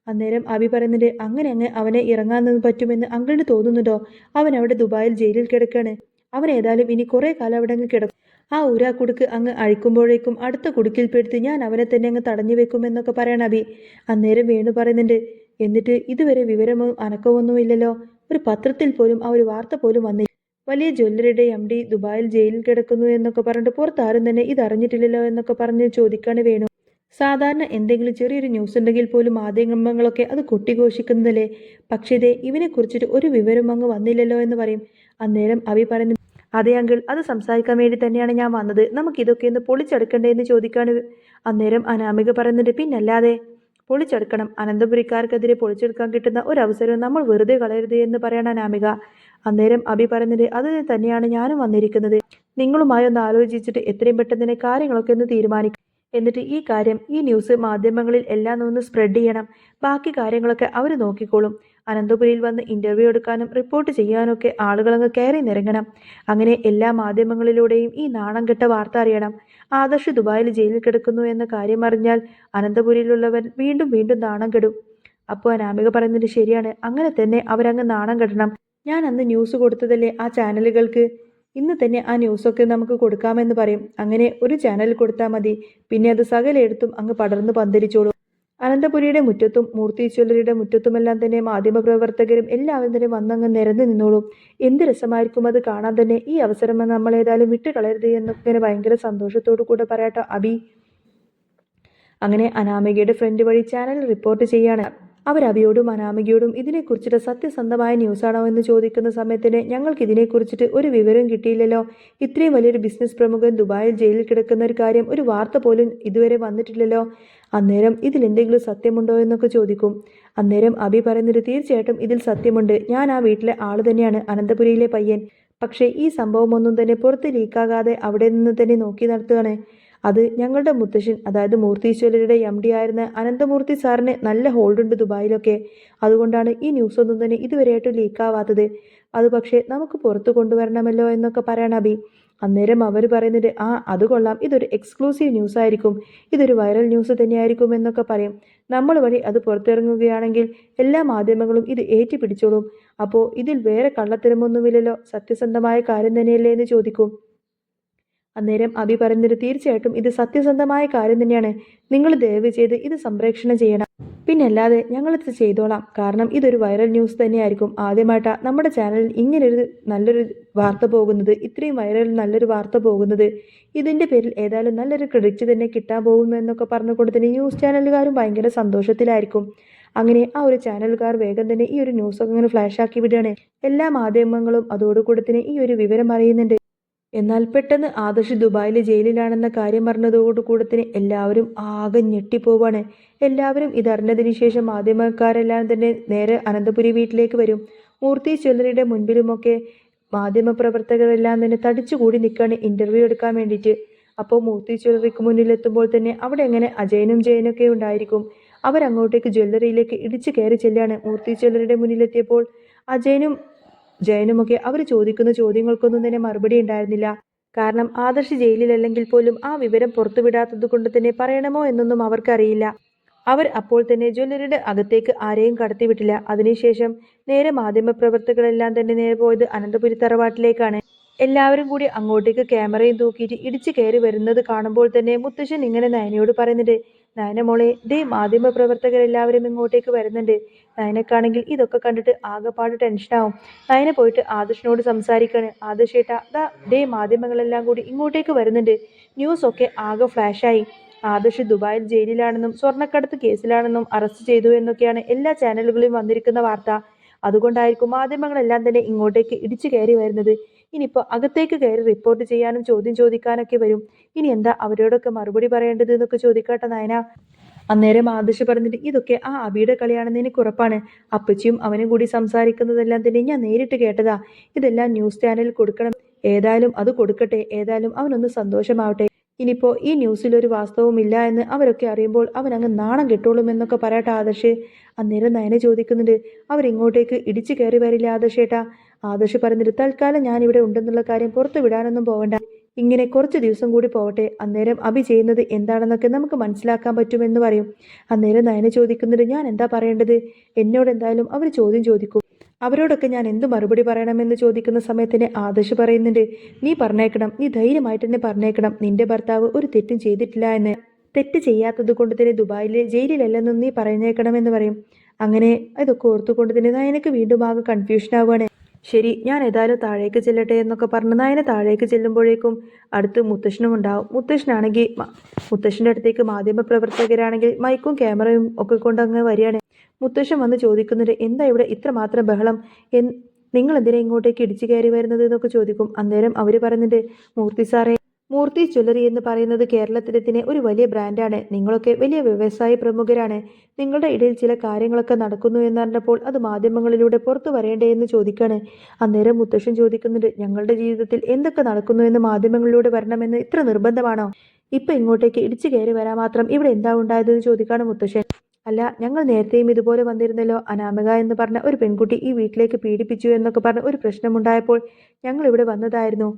S1: അന്നേരം അഭി പറയുന്നുണ്ട്, അങ്ങനെ അവനെ ഇറങ്ങാൻ പറ്റുമെന്ന് അങ്കിളിന് തോന്നുന്നുണ്ടോ? അവൻ അവിടെ ദുബായിൽ ജയിലിൽ കിടക്കാണ്. അവൻ ഏതായാലും ഇനി കുറെ കാലം അവിടെ അങ്ങ് കിടക്കും. ആ കുടുക്ക് അങ്ങ് അഴിക്കുമ്പോഴേക്കും അടുത്ത കുടുക്കിൽപ്പെടുത്തി ഞാൻ അവനെ തന്നെ അങ്ങ് തടഞ്ഞു വെക്കുമെന്നൊക്കെ പറയണം അഭി. അന്നേരം വേണു പറയുന്നുണ്ട്, എന്നിട്ട് ഇതുവരെ വിവരമോ അനക്കമൊന്നുമില്ലല്ലോ, ഒരു പത്രത്തിൽ പോലും ആ ഒരു വാർത്ത പോലും വന്നില്ല. വലിയ ജ്വല്ലറിയുടെ MD ദുബായിൽ ജയിലിൽ കിടക്കുന്നു എന്നൊക്കെ പറഞ്ഞിട്ട് പുറത്താരും തന്നെ ഇതറിഞ്ഞിട്ടില്ലല്ലോ എന്നൊക്കെ പറഞ്ഞ് ചോദിക്കാണ് വേണു. സാധാരണ എന്തെങ്കിലും ചെറിയൊരു ന്യൂസ് ഉണ്ടെങ്കിൽ പോലും മാധ്യമങ്ങളൊക്കെ അത് കൊട്ടിഘോഷിക്കുന്നതല്ലേ, പക്ഷേ ഇതേ ഇവനെ കുറിച്ചിട്ട് ഒരു വിവരം അങ്ങ് വന്നില്ലല്ലോ എന്ന് പറയും. അന്നേരം അഭി പറയുന്നു, അതെ അങ്കിൾ, അത് സംസാരിക്കാൻ വേണ്ടി തന്നെയാണ് ഞാൻ വന്നത്, നമുക്ക് ഇതൊക്കെ ഒന്ന് പൊളിച്ചെടുക്കണ്ടേ എന്ന് ചോദിക്കാണ്. അന്നേരം അനാമിക പറയുന്നുണ്ട്, പിന്നല്ലാതെ പൊളിച്ചെടുക്കണം, അനന്തപുരിക്കാർക്കെതിരെ പൊളിച്ചെടുക്കാൻ കിട്ടുന്ന ഒരവസരവും നമ്മൾ വെറുതെ കളയരുത് എന്ന് പറയണ അനാമിക. അന്നേരം അഭി പറയുന്നത്, അത് തന്നെയാണ് ഞാനും വന്നിരിക്കുന്നത്, നിങ്ങളുമായി ഒന്ന് ആലോചിച്ചിട്ട് എത്രയും പെട്ടെന്ന് തന്നെ കാര്യങ്ങളൊക്കെ ഒന്ന് തീരുമാനിക്കും. എന്നിട്ട് ഈ ന്യൂസ് മാധ്യമങ്ങളിൽ എല്ലാം ഒന്ന് സ്പ്രെഡ് ചെയ്യണം. ബാക്കി കാര്യങ്ങളൊക്കെ അവർ നോക്കിക്കോളും. അനന്തപുരിയിൽ വന്ന് ഇന്റർവ്യൂ എടുക്കാനും റിപ്പോർട്ട് ചെയ്യാനൊക്കെ ആളുകളങ്ങ് കയറി നിരങ്ങണം. അങ്ങനെ എല്ലാ മാധ്യമങ്ങളിലൂടെയും ഈ നാണം കെട്ട വാർത്ത അറിയണം. ആദർശ് ദുബായിൽ ജയിലിൽ കിടക്കുന്നു എന്ന കാര്യം അറിഞ്ഞാൽ അനന്തപുരിയിലുള്ളവർ വീണ്ടും വീണ്ടും നാണം കെടും. അപ്പോൾ അനാമിക പറയുന്നത് ശരിയാണ്, അങ്ങനെ തന്നെ അവരങ്ങ് നാണം കെടണം. ഞാൻ അന്ന് ന്യൂസ് കൊടുത്തതല്ലേ ആ ചാനലുകൾക്ക്, ഇന്ന് തന്നെ ആ ന്യൂസൊക്കെ നമുക്ക് കൊടുക്കാമെന്ന് പറയും. അങ്ങനെ ഒരു ചാനൽ കൊടുത്താൽ മതി, പിന്നെ അത് സകലയിടത്തും അങ്ങ് പടർന്നു പന്തലിച്ചോളൂ. അനന്തപുരിയുടെ മുറ്റത്തും മൂർത്തി ജ്വല്ലറിയുടെ മുറ്റത്തുമെല്ലാം തന്നെ മാധ്യമപ്രവർത്തകരും എല്ലാവരും തന്നെ വന്നങ്ങ് നിരന്നു നിന്നോളും. എന്ത് രസമായിരിക്കും അത് കാണാൻ തന്നെ. ഈ അവസരം നമ്മൾ ഏതായാലും വിട്ടുകളയരുത് എന്നൊക്കെ ഭയങ്കര സന്തോഷത്തോടു കൂടെ പറയാട്ടോ അഭി. അങ്ങനെ അനാമികയുടെ ഫ്രണ്ട് വഴി ചാനൽ റിപ്പോർട്ട് ചെയ്യാണ്. അവർ അഭിയോടും അനാമികയോടും ഇതിനെക്കുറിച്ചിട്ട് സത്യസന്ധമായ ന്യൂസാണോ എന്ന് ചോദിക്കുന്ന സമയത്തിന്, ഞങ്ങൾക്ക് ഇതിനെക്കുറിച്ചിട്ട് ഒരു വിവരവും കിട്ടിയില്ലല്ലോ, ഇത്രയും വലിയൊരു ബിസിനസ് പ്രമുഖൻ ദുബായിൽ ജയിലിൽ കിടക്കുന്ന ഒരു കാര്യം ഒരു വാർത്ത പോലും ഇതുവരെ വന്നിട്ടില്ലല്ലോ, അന്നേരം ഇതിലെന്തെങ്കിലും സത്യമുണ്ടോ എന്നൊക്കെ ചോദിക്കും. അന്നേരം അഭി പറയുന്നത്, തീർച്ചയായിട്ടും ഇതിൽ സത്യമുണ്ട്, ഞാൻ ആ വീട്ടിലെ ആള് തന്നെയാണ്, അനന്തപുരിയിലെ പയ്യൻ. പക്ഷേ ഈ സംഭവമൊന്നും തന്നെ പുറത്ത് ലീക്കാകാതെ അവിടെ നിന്ന് തന്നെ നോക്കി നടത്തുകയാണ്. അത് ഞങ്ങളുടെ മുത്തശ്ശൻ, അതായത് മൂർത്തി ജ്വല്ലറിയുടെ MD ആയിരുന്ന അനന്തമൂർത്തി സാറിന് നല്ല ഹോൾഡുണ്ട് ദുബായിലൊക്കെ, അതുകൊണ്ടാണ് ഈ ന്യൂസൊന്നും തന്നെ ഇതുവരെയായിട്ടും ലീക്കാവാത്തത്. അത് പക്ഷേ നമുക്ക് പുറത്തു കൊണ്ടുവരണമല്ലോ എന്നൊക്കെ പറയണം അഭി. അന്നേരം അവർ പറയുന്നത്, ആ അത് കൊള്ളാം, ഇതൊരു എക്സ്ക്ലൂസീവ് ന്യൂസ് ആയിരിക്കും, ഇതൊരു വൈറൽ ന്യൂസ് തന്നെയായിരിക്കും എന്നൊക്കെ പറയും. നമ്മൾ വഴി അത് പുറത്തിറങ്ങുകയാണെങ്കിൽ എല്ലാ മാധ്യമങ്ങളും ഇത് ഏറ്റുപിടിച്ചോളും. അപ്പോൾ ഇതിൽ വേറെ കള്ളത്തരമൊന്നുമില്ലല്ലോ, സത്യസന്ധമായ കാര്യം തന്നെയല്ലേ എന്ന് ചോദിക്കും. അന്നേരം അഭി പറയുന്നത്, തീർച്ചയായിട്ടും ഇത് സത്യസന്ധമായ കാര്യം തന്നെയാണ്, നിങ്ങൾ ദയവ് ചെയ്ത് ഇത് സംപ്രേഷണം ചെയ്യണം, പിന്നല്ലാതെ ഞങ്ങളിത് ചെയ്തോളാം, കാരണം ഇതൊരു വൈറൽ ന്യൂസ് തന്നെയായിരിക്കും. ആദ്യമായിട്ടാണ് നമ്മുടെ ചാനലിൽ ഇങ്ങനൊരു നല്ലൊരു വാർത്ത പോകുന്നത്, ഇത്രയും വൈറൽ നല്ലൊരു വാർത്ത പോകുന്നത്, ഇതിൻ്റെ പേരിൽ ഏതായാലും നല്ലൊരു ക്രെഡിറ്റ് തന്നെ കിട്ടാൻ പോകുമെന്നൊക്കെ പറഞ്ഞുകൊണ്ട് തന്നെ ന്യൂസ് ചാനലുകാരും ഭയങ്കര സന്തോഷത്തിലായിരിക്കും. അങ്ങനെ ആ ഒരു ചാനലുകാർ വേഗം തന്നെ ഈ ഒരു ന്യൂസൊക്കെ ഇങ്ങനെ ഫ്ലാഷാക്കി വിടുകയാണ്. എല്ലാ മാധ്യമങ്ങളും അതോടുകൂടി തന്നെ ഈ ഒരു വിവരം അറിയുന്നുണ്ട്. എന്നാൽ പെട്ടെന്ന് ആദർശ് ദുബായിലെ ജയിലിലാണെന്ന കാര്യം പറഞ്ഞതോടുകൂടി തന്നെ എല്ലാവരും ആകെ ഞെട്ടിപ്പോവാണ്. എല്ലാവരും ഇതറിഞ്ഞതിന് ശേഷം മാധ്യമക്കാരെല്ലാം തന്നെ നേരെ അനന്തപുരി വീട്ടിലേക്ക് വരും. മൂർത്തി ജ്വല്ലറിയുടെ മുൻപിലുമൊക്കെ മാധ്യമപ്രവർത്തകരെല്ലാം തന്നെ തടിച്ചുകൂടി നിൽക്കുകയാണ് ഇന്റർവ്യൂ എടുക്കാൻ വേണ്ടിയിട്ട്. അപ്പോൾ മൂർത്തി ജ്വല്ലറിക്ക് മുന്നിലെത്തുമ്പോൾ തന്നെ അവിടെ എങ്ങനെ അജയനും ജയനൊക്കെ ഉണ്ടായിരിക്കും. അവരങ്ങോട്ടേക്ക് ജ്വല്ലറിയിലേക്ക് ഇടിച്ചു കയറി ചെല്ലാണ്. മൂർത്തി ജ്വല്ലറിയുടെ മുന്നിലെത്തിയപ്പോൾ അജയനും ജയനുമൊക്കെ അവർ ചോദിക്കുന്ന ചോദ്യങ്ങൾക്കൊന്നും തന്നെ മറുപടി ഉണ്ടായിരുന്നില്ല. കാരണം ആദർശ് ജയിലിലല്ലെങ്കിൽ പോലും ആ വിവരം പുറത്തുവിടാത്തത് കൊണ്ട് തന്നെ പറയണമോ എന്നൊന്നും അവർക്കറിയില്ല. അവർ അപ്പോൾ തന്നെ ജ്വല്ലറിയുടെ അകത്തേക്ക് ആരെയും കടത്തിവിട്ടില്ല. അതിനുശേഷം നേരെ മാധ്യമപ്രവർത്തകരെല്ലാം തന്നെ നേരെ പോയത് അനന്തപുരി തറവാട്ടിലേക്കാണ്. എല്ലാവരും കൂടി അങ്ങോട്ടേക്ക് ക്യാമറയും തൂക്കിയിട്ട് ഇടിച്ചു കയറി വരുന്നത് കാണുമ്പോൾ തന്നെ മുത്തശ്ശൻ ഇങ്ങനെ നയനയോട് പറയുന്നുണ്ട്, നയന മോളെ ദേ മാധ്യമ പ്രവർത്തകരെല്ലാവരും ഇങ്ങോട്ടേക്ക് വരുന്നുണ്ട്. നയനക്കാണെങ്കിൽ ഇതൊക്കെ കണ്ടിട്ട് ആകെപ്പാട് ടെൻഷനാവും. നയന പോയിട്ട് ആദർശിനോട് സംസാരിക്കാണ്. ആദർശേട്ടാ ദാ ദേ മാധ്യമങ്ങളെല്ലാം കൂടി ഇങ്ങോട്ടേക്ക് വരുന്നുണ്ട്. ന്യൂസ് ഒക്കെ ആകെ ഫ്ലാഷായി. ആദർശ് ദുബായിൽ ജയിലിലാണെന്നും സ്വർണ്ണക്കടത്ത് കേസിലാണെന്നും അറസ്റ്റ് ചെയ്തു എന്നൊക്കെയാണ് എല്ലാ ചാനലുകളിലും വന്നിരിക്കുന്ന വാർത്ത. അതുകൊണ്ടായിരിക്കും മാധ്യമങ്ങളെല്ലാം തന്നെ ഇങ്ങോട്ടേക്ക് ഇടിച്ചു കയറി വരുന്നത്. ഇനിയിപ്പോൾ അകത്തേക്ക് കയറി റിപ്പോർട്ട് ചെയ്യാനും ചോദ്യം ചോദിക്കാനൊക്കെ വരും. ഇനി എന്താ അവരോടൊക്കെ മറുപടി പറയേണ്ടത് എന്നൊക്കെ ചോദിക്കാട്ടെ നയന. അന്നേരം ആദർശ് പറഞ്ഞിട്ട് ഇതൊക്കെ ആ അബിയുടെ കളിയാണെന്ന് എനിക്ക് ഉറപ്പാണ്. അപ്പച്ചിയും അവനും കൂടി സംസാരിക്കുന്നതെല്ലാം തന്നെ ഞാൻ നേരിട്ട് കേട്ടതാ. ഇതെല്ലാം ന്യൂസ് ചാനലിൽ കൊടുക്കണം. ഏതായാലും അത് കൊടുക്കട്ടെ. ഏതായാലും അവനൊന്ന് സന്തോഷമാവട്ടെ. ഇനിയിപ്പോ ഈ ന്യൂസിൽ ഒരു വാസ്തവവും ഇല്ല എന്ന് അവരൊക്കെ അറിയുമ്പോൾ അവൻ അങ്ങ് നാണം കെട്ടോളും എന്നൊക്കെ പറയട്ടെ ആദർശ്. അന്നേരം നയനെ ചോദിക്കുന്നുണ്ട് അവരിങ്ങോട്ടേക്ക് ഇടിച്ചു കയറി വരില്ല ആദർശേട്ടാ. ആദർശ് പറഞ്ഞിട്ട് തൽക്കാലം ഞാൻ ഇവിടെ ഉണ്ടെന്നുള്ള കാര്യം പുറത്തു വിടാനൊന്നും പോവണ്ട. ഇങ്ങനെ കുറച്ച് ദിവസം കൂടി പോവട്ടെ. അന്നേരം അഭി ചെയ്യുന്നത് എന്താണെന്നൊക്കെ നമുക്ക് മനസ്സിലാക്കാൻ പറ്റുമെന്ന് പറയും. അന്നേരം നയനെ ചോദിക്കുന്നുണ്ട് ഞാൻ എന്താ പറയേണ്ടത്? എന്നോട് എന്തായാലും അവർ ചോദ്യം ചോദിക്കും. അവരോടൊക്കെ ഞാൻ എന്ത് മറുപടി പറയണമെന്ന് ചോദിക്കുന്ന സമയത്തിന് ആദർശ് പറയുന്നുണ്ട് നീ പറഞ്ഞേക്കണം. നീ ധൈര്യമായിട്ട് തന്നെ പറഞ്ഞേക്കണം. നിന്റെ ഭർത്താവ് ഒരു തെറ്റും ചെയ്തിട്ടില്ല എന്ന്. തെറ്റ് ചെയ്യാത്തത് കൊണ്ട് തന്നെ ദുബായിലെ ജയിലിലല്ലെന്നും നീ പറഞ്ഞേക്കണമെന്ന് പറയും. അങ്ങനെ ഇതൊക്കെ ഓർത്തുകൊണ്ട് തന്നെ നയനക്ക് വീണ്ടും ആകെ കൺഫ്യൂഷൻ ആവുകയാണ്. ശരി ഞാൻ ഏതായാലും താഴേക്ക് ചെല്ലട്ടെ എന്നൊക്കെ പറഞ്ഞ് നയന താഴേക്ക് ചെല്ലുമ്പോഴേക്കും അടുത്ത് മുത്തശ്ശനും ഉണ്ടാവും. മുത്തശ്ശനാണെങ്കിൽ മുത്തശ്ശൻ്റെ അടുത്തേക്ക് മാധ്യമ പ്രവർത്തകരാണെങ്കിൽ മൈക്കും ക്യാമറയും ഒക്കെ കൊണ്ട് അങ്ങ് വരികയാണ്. മുത്തശ്ശൻ വന്ന് ചോദിക്കുന്നുണ്ട് എന്താ ഇവിടെ ഇത്രമാത്രം ബഹളം? നിങ്ങൾ എന്തിനാ ഇങ്ങോട്ടേക്ക് ഇടിച്ചു കയറി വരുന്നത് എന്നൊക്കെ ചോദിക്കും. അന്നേരം അവർ പറയുന്നുണ്ട് മൂർത്തി സാറേ, മൂർത്തി ജ്വല്ലറി എന്ന് പറയുന്നത് കേരളത്തിലെ തന്നെ ഒരു വലിയ ബ്രാൻഡാണ്. നിങ്ങളൊക്കെ വലിയ വ്യവസായ പ്രമുഖരാണ്. നിങ്ങളുടെ ഇടയിൽ ചില കാര്യങ്ങളൊക്കെ നടക്കുന്നു എന്നറിഞ്ഞപ്പോൾ അത് മാധ്യമങ്ങളിലൂടെ പുറത്തു വരേണ്ടേ എന്ന് ചോദിക്കാണ്. അന്നേരം മുത്തശ്ശൻ ചോദിക്കുന്നുണ്ട് ഞങ്ങളുടെ ജീവിതത്തിൽ എന്തൊക്കെ നടക്കുന്നു എന്ന് മാധ്യമങ്ങളിലൂടെ വരണമെന്ന് ഇത്ര നിർബന്ധമാണോ? ഇപ്പൊ ഇങ്ങോട്ടേക്ക് ഇടിച്ചു കയറി വരാൻ മാത്രം ഇവിടെ എന്താ ഉണ്ടായതെന്ന് ചോദിക്കാണ് മുത്തശ്ശൻ. അല്ല ഞങ്ങൾ നേരത്തെയും ഇതുപോലെ വന്നിരുന്നല്ലോ. അനാമിക എന്ന് പറഞ്ഞ ഒരു പെൺകുട്ടി ഈ വീട്ടിലേക്ക് പീഡിപ്പിച്ചു എന്നൊക്കെ പറഞ്ഞ ഒരു പ്രശ്നമുണ്ടായപ്പോൾ ഞങ്ങൾ ഇവിടെ വന്നതായിരുന്നു.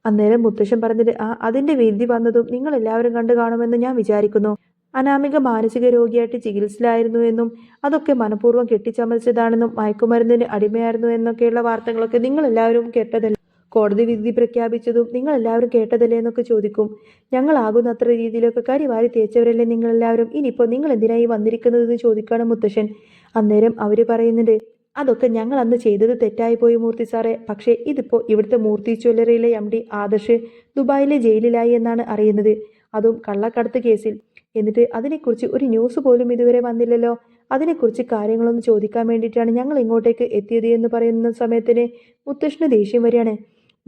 S1: അന്നേരം മുത്തശ്ശൻ പറഞ്ഞിട്ട് അതിന്റെ വിധി വന്നതും നിങ്ങൾ എല്ലാവരും കണ്ടു കാണുമെന്ന് ഞാൻ വിചാരിക്കുന്നു. അനാമിക മാനസിക രോഗിയായിട്ട് ചികിത്സയിലായിരുന്നു എന്നും അതൊക്കെ മനഃപൂർവ്വം കെട്ടിച്ചമച്ചതാണെന്നും മയക്കുമരുന്നിന് അടിമയായിരുന്നു എന്നൊക്കെയുള്ള വാർത്തകളൊക്കെ നിങ്ങൾ എല്ലാവരും കേട്ടതല്ലേ? കോടതി വിധി പ്രഖ്യാപിച്ചതും നിങ്ങൾ എല്ലാവരും കേട്ടതല്ലേ എന്നൊക്കെ ചോദിക്കും. ഞങ്ങളാകുന്നത്ര രീതിയിലൊക്കെ കരിവാരി തേച്ചവരല്ലേ നിങ്ങളെല്ലാവരും. ഇനിയിപ്പോൾ നിങ്ങൾ എന്തിനായി വന്നിരിക്കുന്നതെന്ന് ചോദിക്കാണ് മുത്തശ്ശൻ. അന്നേരം അവർ പറയുന്നുണ്ട് അതൊക്കെ ഞങ്ങൾ അന്ന് ചെയ്തത് തെറ്റായി പോയി മൂർത്തി സാറേ. പക്ഷേ ഇതിപ്പോൾ ഇവിടുത്തെ മൂർത്തി ജ്വല്ലറിയിലെ MD ആദർശ് ദുബായിലെ ജയിലിലായി എന്നാണ് അറിയുന്നത്. അതും കള്ളക്കടത്ത് കേസിൽ. എന്നിട്ട് അതിനെക്കുറിച്ച് ഒരു ന്യൂസ് പോലും ഇതുവരെ വന്നില്ലല്ലോ. അതിനെക്കുറിച്ച് കാര്യങ്ങളൊന്ന് ചോദിക്കാൻ വേണ്ടിയിട്ടാണ് ഞങ്ങൾ ഇങ്ങോട്ടേക്ക് എത്തിയത് എന്ന് പറയുന്ന സമയത്തിന് മുത്തശ്ശന് ദേഷ്യം വരികയാണ്.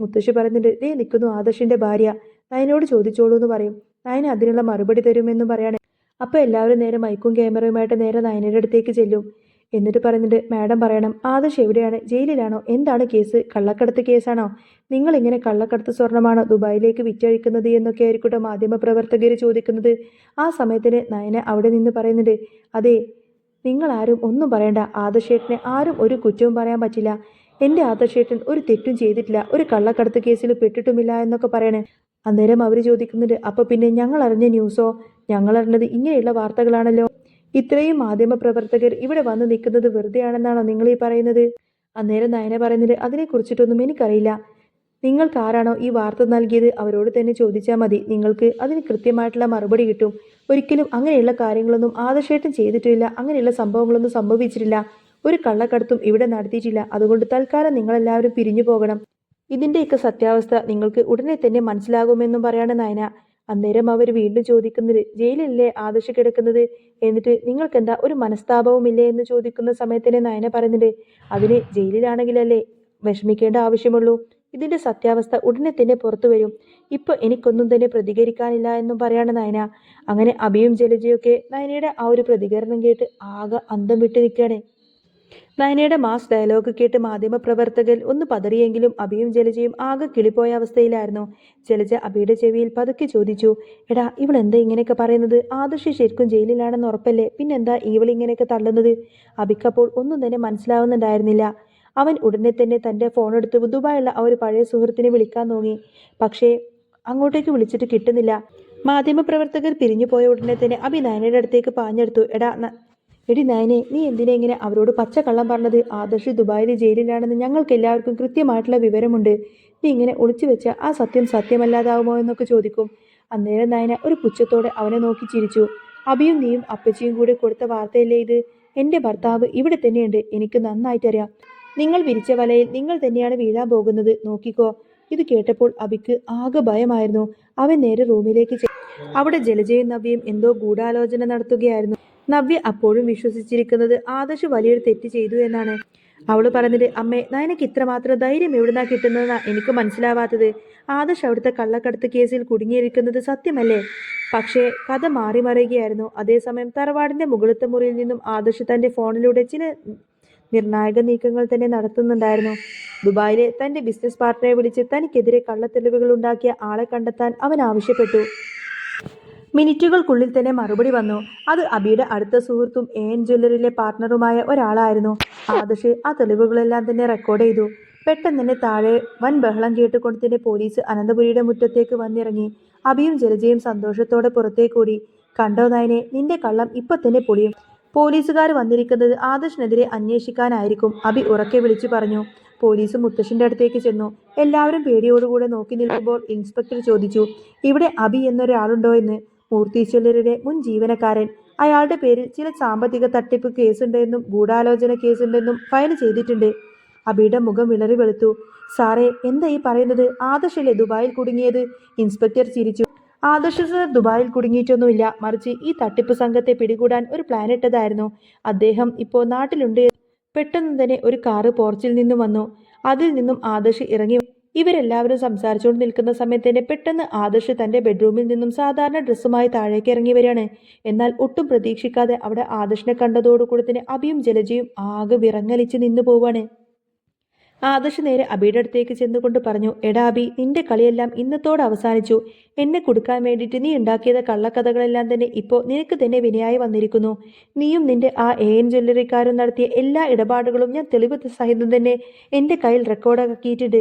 S1: മുത്തശ്ശി പറയുന്നുണ്ട് ദേ നിൽക്കുന്നു ആദർശിന്റെ ഭാര്യ, നയനോട് ചോദിച്ചോളൂ എന്ന് പറയും. നയന അതിനുള്ള മറുപടി തരുമെന്നും പറയാണ്. അപ്പോൾ എല്ലാവരും നേരെ മൈക്കും ക്യാമറയുമായിട്ട് നേരെ നയനയുടെ അടുത്തേക്ക് ചെല്ലും. എന്നിട്ട് പറയുന്നുണ്ട് മാഡം പറയണം ആദർശ് എവിടെയാണ്? ജയിലിലാണോ? എന്താണ് കേസ്? കള്ളക്കടത്ത് കേസാണോ? നിങ്ങൾ ഇങ്ങനെ കള്ളക്കടത്ത് സ്വർണ്ണമാണോ ദുബായിലേക്ക് വിറ്റഴിക്കുന്നത് എന്നൊക്കെ ആയിരിക്കട്ടെ മാധ്യമ പ്രവർത്തകർ ചോദിക്കുന്നത്. ആ സമയത്തിന് നയന അവിടെ നിന്ന് പറയുന്നുണ്ട് അതെ നിങ്ങൾ ആരും ഒന്നും പറയണ്ട. ആദർശേട്ടനെ ആരും ഒരു കുറ്റവും പറയാൻ പറ്റില്ല. എൻ്റെ ആദർശേട്ടൻ ഒരു തെറ്റും ചെയ്തിട്ടില്ല. ഒരു കള്ളക്കടത്ത് കേസിൽ പെട്ടിട്ടുമില്ല എന്നൊക്കെ പറയണേ. അന്നേരം അവർ ചോദിക്കുന്നുണ്ട് അപ്പൊ പിന്നെ ഞങ്ങൾ അറിഞ്ഞ ന്യൂസോ? ഞങ്ങൾ അറിഞ്ഞത് ഇങ്ങനെയുള്ള വാർത്തകളാണല്ലോ. ഇത്രയും മാധ്യമ പ്രവർത്തകർ ഇവിടെ വന്ന് നിൽക്കുന്നത് വെറുതെയാണെന്നാണോ നിങ്ങൾ ഈ പറയുന്നത്? അന്നേരം നയന പറയുന്നത് അതിനെക്കുറിച്ചിട്ടൊന്നും എനിക്കറിയില്ല. നിങ്ങൾക്ക് ആരാണോ ഈ വാർത്ത നൽകിയത് അവരോട് തന്നെ ചോദിച്ചാൽ മതി. നിങ്ങൾക്ക് അതിന് കൃത്യമായിട്ടുള്ള മറുപടി കിട്ടും. ഒരിക്കലും അങ്ങനെയുള്ള കാര്യങ്ങളൊന്നും ആദർശേട്ടൻ ചെയ്തിട്ടില്ല. അങ്ങനെയുള്ള സംഭവങ്ങളൊന്നും സംഭവിച്ചിട്ടില്ല. ഒരു കള്ളക്കടത്തും ഇവിടെ നടത്തിയിട്ടില്ല. അതുകൊണ്ട് തൽക്കാലം നിങ്ങളെല്ലാവരും പിരിഞ്ഞു പോകണം. ഇതിൻ്റെയൊക്കെ സത്യാവസ്ഥ നിങ്ങൾക്ക് ഉടനെ തന്നെ മനസ്സിലാകുമെന്നും പറയാണ് നയന. അന്നേരം അവർ വീണ്ടും ചോദിക്കുന്നത് ജയിലിലല്ലേ ആദർശ് കിടക്കുന്നത്? എന്നിട്ട് നിങ്ങൾക്കെന്താ ഒരു മനസ്താപവുമില്ലേ എന്ന് ചോദിക്കുന്ന സമയത്തിന് നയന പറയുന്നുണ്ട് അതിന് ജയിലിലാണെങ്കിലല്ലേ വിഷമിക്കേണ്ട ആവശ്യമുള്ളൂ. ഇതിന്റെ സത്യാവസ്ഥ ഉടനെ തന്നെ പുറത്തു വരും. ഇപ്പൊ എനിക്കൊന്നും തന്നെ പ്രതികരിക്കാനില്ല എന്നും പറയാണ് നയന. അങ്ങനെ അഭിയും ജലജയൊക്കെ നയനയുടെ ആ ഒരു പ്രതികരണം കേട്ട് ആകെ അന്തം വിട്ട് നിൽക്കുകയാണ്. നയനയുടെ മാസ് ഡയലോഗ് കേട്ട് മാധ്യമ പ്രവർത്തകർ ഒന്ന് പതറിയെങ്കിലും അഭിയും ജലജയും ആകെ കിളിപ്പോയ അവസ്ഥയിലായിരുന്നു. ജലജ അഭിയുടെ ചെവിയിൽ പതുക്കെ ചോദിച്ചു എടാ ഇവൾ എന്താ ഇങ്ങനെയൊക്കെ പറയുന്നത്? ആദർശ് ശരിക്കും ജയിലിലാണെന്ന് ഉറപ്പല്ലേ? പിന്നെന്താ ഇവൾ ഇങ്ങനെയൊക്കെ തള്ളുന്നത്? അഭിക്കപ്പോൾ ഒന്നും തന്നെ മനസ്സിലാവുന്നുണ്ടായിരുന്നില്ല. അവൻ ഉടനെ തന്നെ തൻ്റെ ഫോണെടുത്ത് ദുബായുള്ള ആ ഒരു പഴയ സുഹൃത്തിനെ വിളിക്കാൻ നോക്കി. പക്ഷേ അങ്ങോട്ടേക്ക് വിളിച്ചിട്ട് കിട്ടുന്നില്ല. മാധ്യമപ്രവർത്തകർ പിരിഞ്ഞു പോയ ഉടനെ തന്നെ അഭി നയനയുടെ അടുത്തേക്ക് പാഞ്ഞെടുത്തു. എടി നയനെ നീ എന്തിനാ ഇങ്ങനെ അവരോട് പച്ചക്കള്ളം പറഞ്ഞത്? ആദർശ് ദുബായിലെ ജയിലിലാണെന്ന് ഞങ്ങൾക്ക് എല്ലാവർക്കും കൃത്യമായിട്ടുള്ള വിവരമുണ്ട്. നീ ഇങ്ങനെ ഒളിച്ചു വെച്ച ആ സത്യം സത്യമല്ലാതാവുമോ എന്നൊക്കെ ചോദിക്കും. അന്നേരം നയന ഒരു പുച്ഛത്തോടെ അവനെ നോക്കി ചിരിച്ചു. അഭിയും നീയും അപ്പച്ചിയും കൂടി കൊടുത്ത വാർത്തയല്ലേ ഇത്? എൻ്റെ ഭർത്താവ് ഇവിടെ തന്നെയുണ്ട്, എനിക്ക് നന്നായിട്ടറിയാം. നിങ്ങൾ വിരിച്ച വലയിൽ നിങ്ങൾ തന്നെയാണ് വീഴാൻ പോകുന്നത്, നോക്കിക്കോ. ഇത് കേട്ടപ്പോൾ അഭിക്ക് ആകെ ഭയമായിരുന്നു. അവൻ നേരെ റൂമിലേക്ക് അവിടെ ജലജയും നവ്യയും എന്തോ ഗൂഢാലോചന നടത്തുകയായിരുന്നു. നവ്യ അപ്പോഴും വിശ്വസിച്ചിരിക്കുന്നത് ആദർശ് വലിയൊരു തെറ്റ് ചെയ്തു എന്നാണ്. അവള് പറഞ്ഞത്, അമ്മേ, നയനക്ക് ഇത്രമാത്രം ധൈര്യം എവിടുന്നാ കിട്ടുന്നതെന്നാ എനിക്ക് മനസ്സിലാവാത്തത്. ആദർശ് അവിടുത്തെ കള്ളക്കടത്ത് കേസിൽ കുടുങ്ങിയിരിക്കുന്നത് സത്യമല്ലേ? പക്ഷേ കഥ മാറി മറിയുകയായിരുന്നു. അതേസമയം തറവാടിന്റെ മുകളിലത്തെ മുറിയിൽ നിന്നും ആദർശ് തന്റെ ഫോണിലൂടെ ചില നിർണായക നീക്കങ്ങൾ തന്നെ നടത്തുന്നുണ്ടായിരുന്നു. ദുബായിലെ തന്റെ ബിസിനസ് പാർട്ട്ണറെ വിളിച്ച് തനിക്കെതിരെ കള്ളത്തെളിവുകൾ ഉണ്ടാക്കിയ ആളെ കണ്ടെത്താൻ അവൻ ആവശ്യപ്പെട്ടു. മിനിറ്റുകൾക്കുള്ളിൽ തന്നെ മറുപടി വന്നു. അത് അബിയുടെ അടുത്ത സുഹൃത്തും AN ജ്വല്ലറിയിലെ പാർട്ട്ണറുമായ ഒരാളായിരുന്നു. ആദർശ് ആ തെളിവുകളെല്ലാം തന്നെ റെക്കോർഡ് ചെയ്തു. പെട്ടെന്ന് തന്നെ താഴെ വൻ ബഹളം കേട്ടുകൊണ്ട് തന്നെ പോലീസ് അനന്തപുരിയുടെ മുറ്റത്തേക്ക് വന്നിറങ്ങി. അബിയും ജലജയും സന്തോഷത്തോടെ പുറത്തേക്കൂടി. കണ്ടോ നയനെ, നിന്റെ കള്ളം ഇപ്പൊ തന്നെ പൊളിയും. പോലീസുകാർ വന്നിരിക്കുന്നത് ആദർശിനെതിരെ അന്വേഷിക്കാനായിരിക്കും, അബി ഉറക്കെ വിളിച്ചു പറഞ്ഞു. പോലീസ് മുത്തശ്ശിന്റെ അടുത്തേക്ക് ചെന്നു. എല്ലാവരും പേടിയോടുകൂടെ നോക്കി നിൽക്കുമ്പോൾ ഇൻസ്പെക്ടർ ചോദിച്ചു, ഇവിടെ അബി എന്നൊരാളുണ്ടോ എന്ന്? മൂർത്തി ജ്വല്ലറിയുടെ മുൻ ജീവനക്കാരൻ. അയാളുടെ പേരിൽ ചില സാമ്പത്തിക തട്ടിപ്പ് കേസുണ്ടെന്നും ഗൂഢാലോചന കേസുണ്ടെന്നും ഫയൽ ചെയ്തിട്ടുണ്ട്. അബിയുടെ മുഖം വിളറി വെളുത്തു. സാറേ, എന്താ ഈ പറയുന്നത്? ആദർശല്ലേ ദുബായിൽ കുടുങ്ങിയത്? ഇൻസ്പെക്ടർ ചിരിച്ചു. ആദർശ് സർ ദുബായിൽ കുടുങ്ങിയിട്ടൊന്നുമില്ല, മറിച്ച് ഈ തട്ടിപ്പ് സംഘത്തെ പിടികൂടാൻ ഒരു പ്ലാൻ ഇട്ടതായിരുന്നു. അദ്ദേഹം ഇപ്പോൾ നാട്ടിലുണ്ട്. പെട്ടെന്ന് തന്നെ ഒരു കാറ് പോർച്ചിൽ നിന്നും വന്നു. അതിൽ നിന്നും ആദർശ് ഇറങ്ങി. ഇവരെല്ലാവരും സംസാരിച്ചുകൊണ്ട് നിൽക്കുന്ന സമയത്ത് തന്നെ പെട്ടെന്ന് ആദർശ് തന്റെ ബെഡ്റൂമിൽ നിന്നും സാധാരണ ഡ്രസ്സുമായി താഴേക്ക് ഇറങ്ങി വരികയാണ്. എന്നാൽ ഒട്ടും പ്രതീക്ഷിക്കാതെ അവിടെ ആദർശിനെ കണ്ടതോടുകൂടി തന്നെ അബിയും ജലജയും ആകെ വിറങ്ങലിച്ച് നിന്നു പോവാണ്. ആദർശ് നേരെ അബിയുടെ അടുത്തേക്ക് ചെന്നുകൊണ്ട് പറഞ്ഞു, എടാ അബി, നിന്റെ കളിയെല്ലാം ഇന്നത്തോടെ അവസാനിച്ചു. എന്നെ കൊടുക്കാൻ വേണ്ടിയിട്ട് നീ ഉണ്ടാക്കിയത് കള്ളക്കഥകളെല്ലാം തന്നെ ഇപ്പോൾ നിനക്ക് തന്നെ വിനയായി വന്നിരിക്കുന്നു. നീയും നിന്റെ ആ AN ജ്വല്ലറിക്കാരും നടത്തിയ എല്ലാ ഇടപാടുകളും ഞാൻ തെളിവ് സഹിതം തന്നെ എൻ്റെ കയ്യിൽ റെക്കോർഡാക്കിയിട്ടുണ്ട്.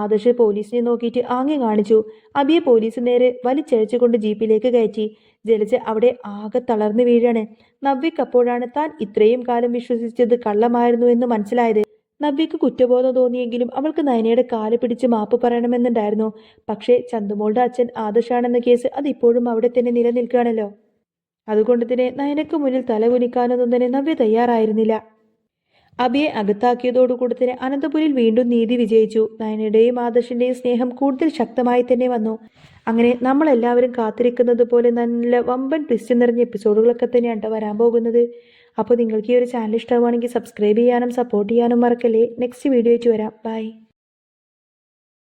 S1: ആദർശ് പോലീസിനെ നോക്കിയിട്ട് ആംഗ്യം കാണിച്ചു. അബിയെ പോലീസ് നേരെ വലിച്ചഴച്ചുകൊണ്ട് ജീപ്പിലേക്ക് കയറ്റി. ജലജ അവിടെ ആകെ തളർന്നു വീഴാണ്. നവ്യക്ക് അപ്പോഴാണ് താൻ ഇത്രയും കാലം വിശ്വസിച്ചത് കള്ളമായിരുന്നു എന്ന് മനസ്സിലായത്. നവ്യക്ക് കുറ്റബോധം തോന്നിയെങ്കിലും അവൾക്ക് നയനയുടെ കാല് പിടിച്ച് മാപ്പ് പറയണമെന്നുണ്ടായിരുന്നു. പക്ഷേ ചന്തുമോളുടെ അച്ഛൻ ആദർശാണെന്ന കേസ് അതിപ്പോഴും അവിടെ തന്നെ നിലനിൽക്കുകയാണല്ലോ. അതുകൊണ്ട് തന്നെ നയനക്ക് മുന്നിൽ തല കുനിക്കാനൊന്നും തന്നെ നവ്യ തയ്യാറായിരുന്നില്ല. അബിയെ അകത്താക്കിയതോടുകൂടി തന്നെ അനന്തപുരിയിൽ വീണ്ടും നീതി വിജയിച്ചു. നയനയുടെയും ആദർശിന്റെയും സ്നേഹം കൂടുതൽ ശക്തമായി തന്നെ വന്നു. അങ്ങനെ നമ്മളെല്ലാവരും കാത്തിരിക്കുന്നത് പോലെ നല്ല വമ്പൻ ട്വിസ്റ്റ് നിറഞ്ഞ എപ്പിസോഡുകളൊക്കെ തന്നെയാണ് വരാൻ പോകുന്നത്. അപ്പോൾ നിങ്ങൾക്ക് ഈ ഒരു ചാനൽ ഇഷ്ടമാണെങ്കിൽ സബ്സ്ക്രൈബ് ചെയ്യാനും സപ്പോർട്ട് ചെയ്യാനും മറക്കല്ലേ. നെക്സ്റ്റ് വീഡിയോ ആയിട്ട് വരാം. ബൈ.